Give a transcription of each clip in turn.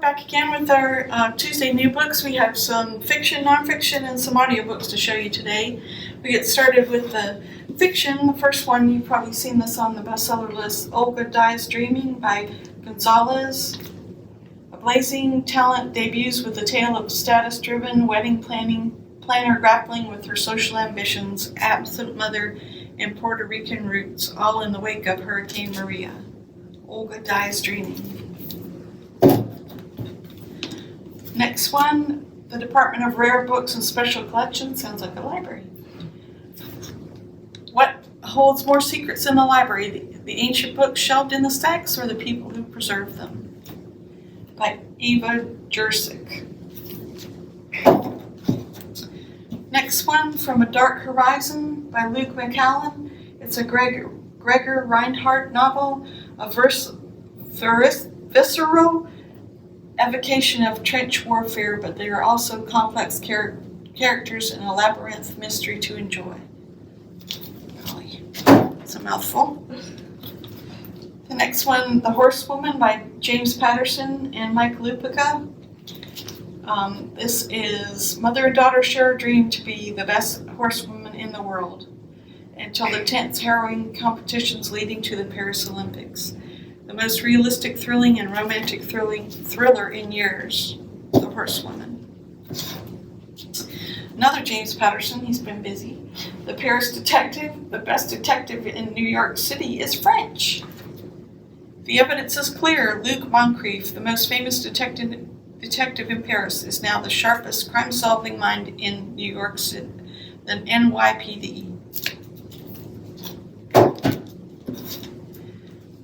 Back again with our Tuesday new books. We have some fiction, nonfiction, and some audiobooks to show you today. We get started with the fiction. The first one, you've probably seen this on the bestseller list, Olga Dies Dreaming by Gonzalez. A blazing talent debuts with a tale of status-driven wedding planner grappling with her social ambitions, absent mother, and Puerto Rican roots, all in the wake of Hurricane Maria. Olga Dies Dreaming. Next one, the Department of Rare Books and Special Collections. Sounds like a library. What holds more secrets in the library? The ancient books shelved in the stacks or the people who preserve them? By Eva Jurczyk. Next one, From a Dark Horizon by Luke McCallan. It's a Gregor Reinhardt novel, a visceral evocation of trench warfare, but they are also complex characters and a labyrinth mystery to enjoy. Golly, it's a mouthful. The next one, The Horsewoman by James Patterson and Mike Lupica. This is mother and daughter share a dream to be the best horsewoman in the world until the tense, harrowing competitions leading to the Paris Olympics. The most realistic, thrilling, and romantic thriller in years, The Horsewoman. Another James Patterson, he's been busy. The Paris Detective, the best detective in New York City, is French. The evidence is clear. Luc Moncrief, the most famous detective in Paris, is now the sharpest crime-solving mind in New York City, the NYPD.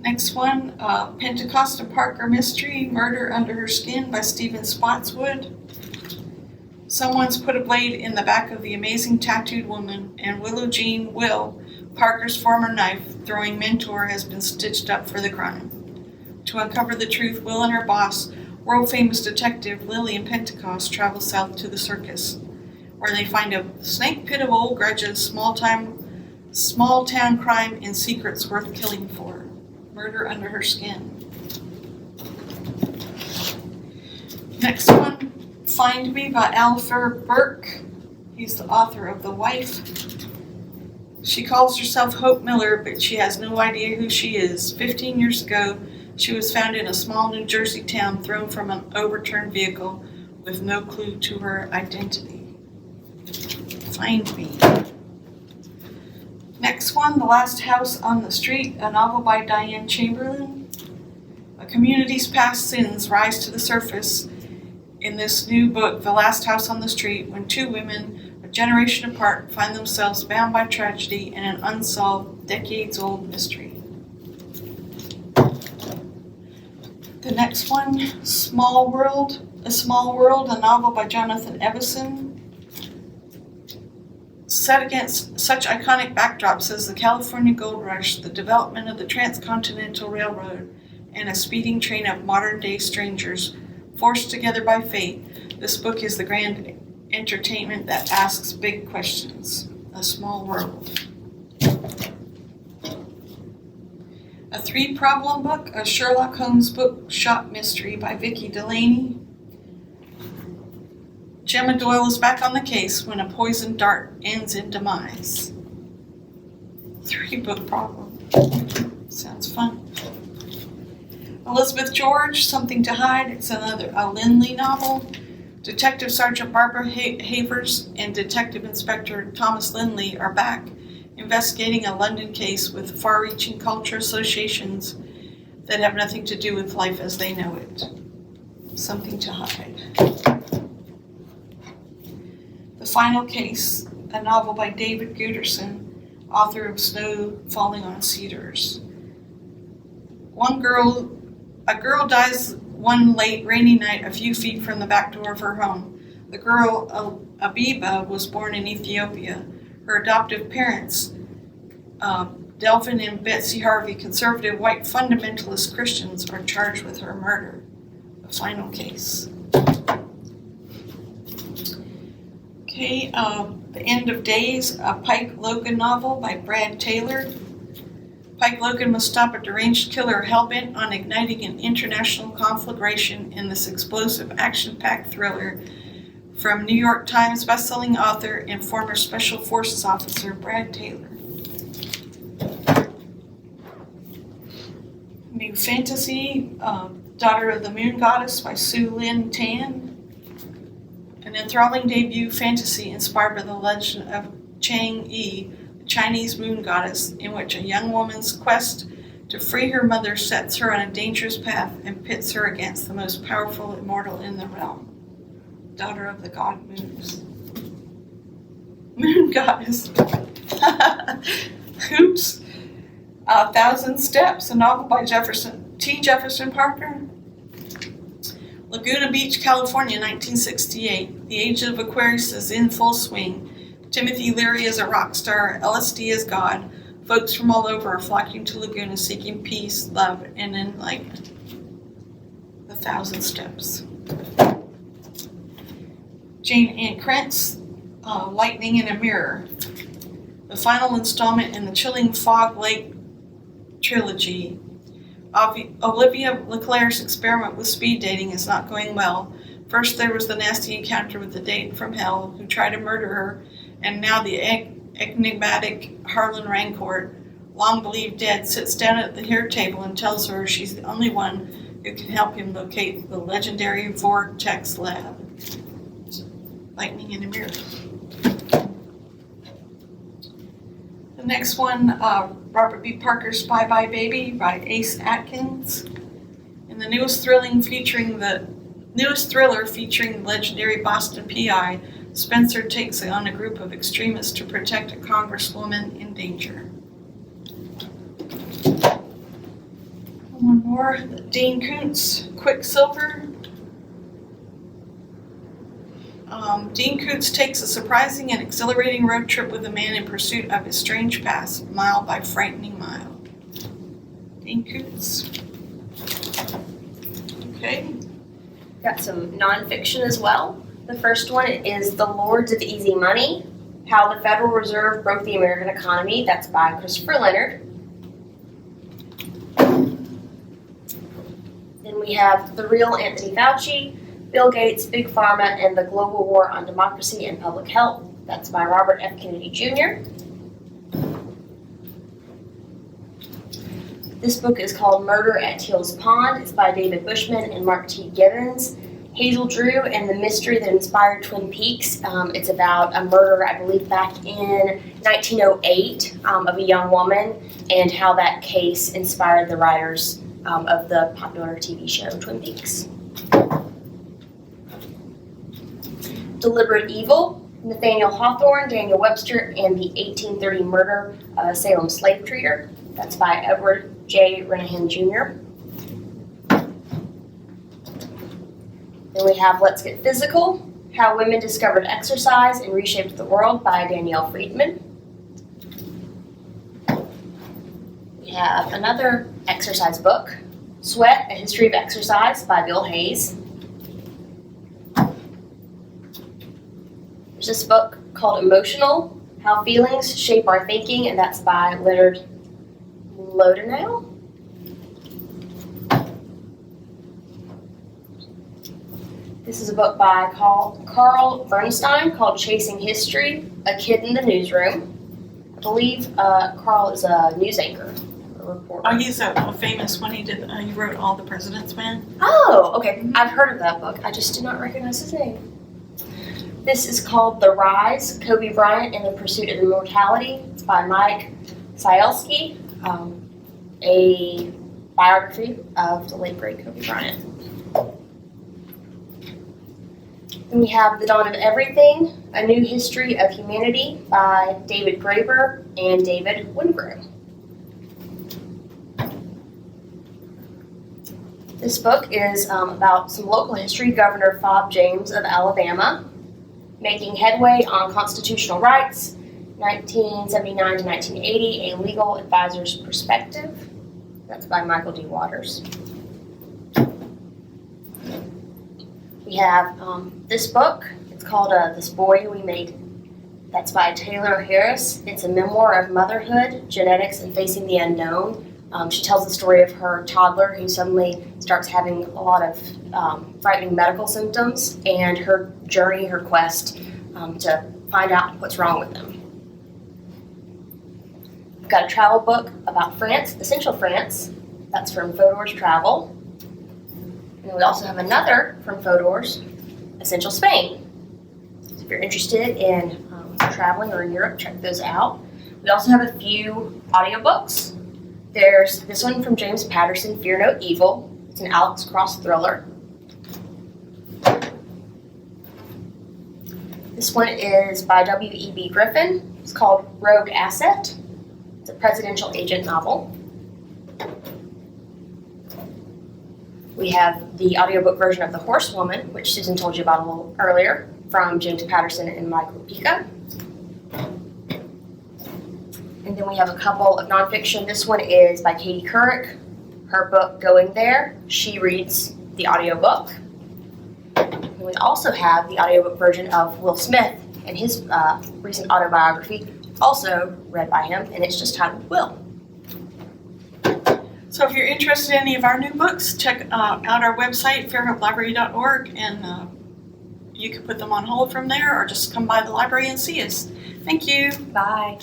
Next one, Pentecost and Parker Mystery, Murder Under Her Skin by Stephen Spotswood. Someone's put a blade in the back of the amazing tattooed woman, and Willow Jean Will, Parker's former knife-throwing mentor, has been stitched up for the crime. To uncover the truth, Will and her boss, world-famous detective Lillian Pentecost, travel south to the circus, where they find a snake pit of old grudges, small-town crime, and secrets worth killing for. Murder Under Her Skin. Next one, Find Me by Alfred Burke. He's the author of The Wife. She calls herself Hope Miller, but she has no idea who she is. 15 years ago, she was found in a small New Jersey town, thrown from an overturned vehicle with no clue to her identity. Find Me. Next one, The Last House on the Street, a novel by Diane Chamberlain. A community's past sins rise to the surface in this new book, The Last House on the Street, when two women, a generation apart, find themselves bound by tragedy and an unsolved, decades-old mystery. The next one, A Small World, a novel by Jonathan Evison. Set against such iconic backdrops as the California Gold Rush, the development of the Transcontinental Railroad, and a speeding train of modern-day strangers forced together by fate, this book is the grand entertainment that asks big questions. A Small World. A Three-Problem Book, a Sherlock Holmes bookshop mystery by Vicki Delaney. Gemma Doyle is back on the case when a poisoned dart ends in demise. 3-book problem. Sounds fun. Elizabeth George, Something to Hide. It's a Lindley novel. Detective Sergeant Barbara Havers and Detective Inspector Thomas Lindley are back, investigating a London case with far-reaching cultural associations that have nothing to do with life as they know it. Something to Hide. The Final Case, a novel by David Guterson, author of Snow Falling on Cedars. A girl dies one late rainy night a few feet from the back door of her home. The girl, Abiba, was born in Ethiopia. Her adoptive parents, Delvin and Betsy Harvey, conservative white fundamentalist Christians, are charged with her murder. The Final Case. Okay, The End of Days, a Pike Logan novel by Brad Taylor. Pike Logan must stop a deranged killer hell-bent on igniting an international conflagration in this explosive, action-packed thriller from New York Times bestselling author and former Special Forces officer Brad Taylor. New fantasy, Daughter of the Moon Goddess by Sue Lin Tan. An enthralling debut fantasy inspired by the legend of Chang'e, the Chinese moon goddess, in which a young woman's quest to free her mother sets her on a dangerous path and pits her against the most powerful immortal in the realm. Daughter of the god Moons. Moon goddess. Oops. 1,000 Steps, a novel by Jefferson Parker. Laguna Beach, California, 1968. The age of Aquarius is in full swing. Timothy Leary is a rock star. LSD is God. Folks from all over are flocking to Laguna seeking peace, love, and enlightenment. The 1,000 Steps. Jane Ann Krentz, Lightning in a Mirror. The final installment in the chilling Fog Lake trilogy. Olivia LeClaire's experiment with speed dating is not going well. First there was the nasty encounter with the date from hell who tried to murder her, and now the enigmatic Harlan Rancourt, long believed dead, sits down at the dinner table and tells her she's the only one who can help him locate the legendary Vortex Lab. Lightning in a Mirror. The next one, Robert B. Parker's Bye Bye Baby by Ace Atkins. And the newest thriller featuring the legendary Boston PI, Spencer takes on a group of extremists to protect a congresswoman in danger. One more, Dean Koontz, Quicksilver. Dean Koontz takes a surprising and exhilarating road trip with a man in pursuit of his strange past, mile by frightening mile. Dean Koontz. Okay. Got some nonfiction as well. The first one is The Lords of Easy Money, How the Federal Reserve Broke the American Economy. That's by Christopher Leonard. Then we have The Real Anthony Fauci, Bill Gates, Big Pharma, and the Global War on Democracy and Public Health. That's by Robert F. Kennedy Jr. This book is called Murder at Teal's Pond. It's by David Bushman and Mark T. Gibbons. Hazel Drew and the Mystery That Inspired Twin Peaks. It's about a murder, I believe, back in 1908 of a young woman, and how that case inspired the writers of the popular TV show Twin Peaks. Deliberate Evil, Nathaniel Hawthorne, Daniel Webster, and the 1830 Murder of a Salem Slave Trader. That's by Edward J. Renahan Jr. Then we have Let's Get Physical, How Women Discovered Exercise and Reshaped the World by Danielle Friedman. We have another exercise book, Sweat, A History of Exercise by Bill Hayes. There's this book called Emotional, How Feelings Shape Our Thinking, and that's by Leonard Lodenau. This is a book by Carl Bernstein called Chasing History, A Kid in the Newsroom. I believe Carl is a news anchor, a reporter. Oh, he's a famous one. He wrote All the President's Men. Oh, okay. I've heard of that book. I just did not recognize his name. This is called The Rise, Kobe Bryant and the Pursuit of Immortality. It's by Mike Sielski, a biography of the late great Kobe Bryant. Then we have The Dawn of Everything, A New History of Humanity by David Graeber and David Wingro. This book is about some local history. Governor Fob James of Alabama, Making Headway on Constitutional Rights, 1979 to 1980, A Legal Advisor's Perspective. That's by Michael D. Waters. We have this book. It's called This Boy We Made. That's by Taylor Harris. It's a memoir of motherhood, genetics, and facing the unknown. She tells the story of her toddler who suddenly starts having a lot of frightening medical symptoms and her journey, her quest to find out what's wrong with them. We've got a travel book about France, Essential France. That's from Fodor's Travel. And we also have another from Fodor's, Essential Spain. So if you're interested in traveling or in Europe, check those out. We also have a few audiobooks. There's this one from James Patterson, Fear No Evil. It's an Alex Cross thriller. This one is by W.E.B. Griffin. It's called Rogue Asset. It's a presidential agent novel. We have the audiobook version of The Horsewoman, which Susan told you about a little earlier, from James Patterson and Mike Lupica. And then we have a couple of nonfiction. This one is by Katie Couric. Her book, Going There, she reads the audiobook. And we also have the audiobook version of Will Smith and his recent autobiography, also read by him, and it's just titled Will. So if you're interested in any of our new books, check out our website, fairhopelibrary.org, and you can put them on hold from there or just come by the library and see us. Thank you. Bye.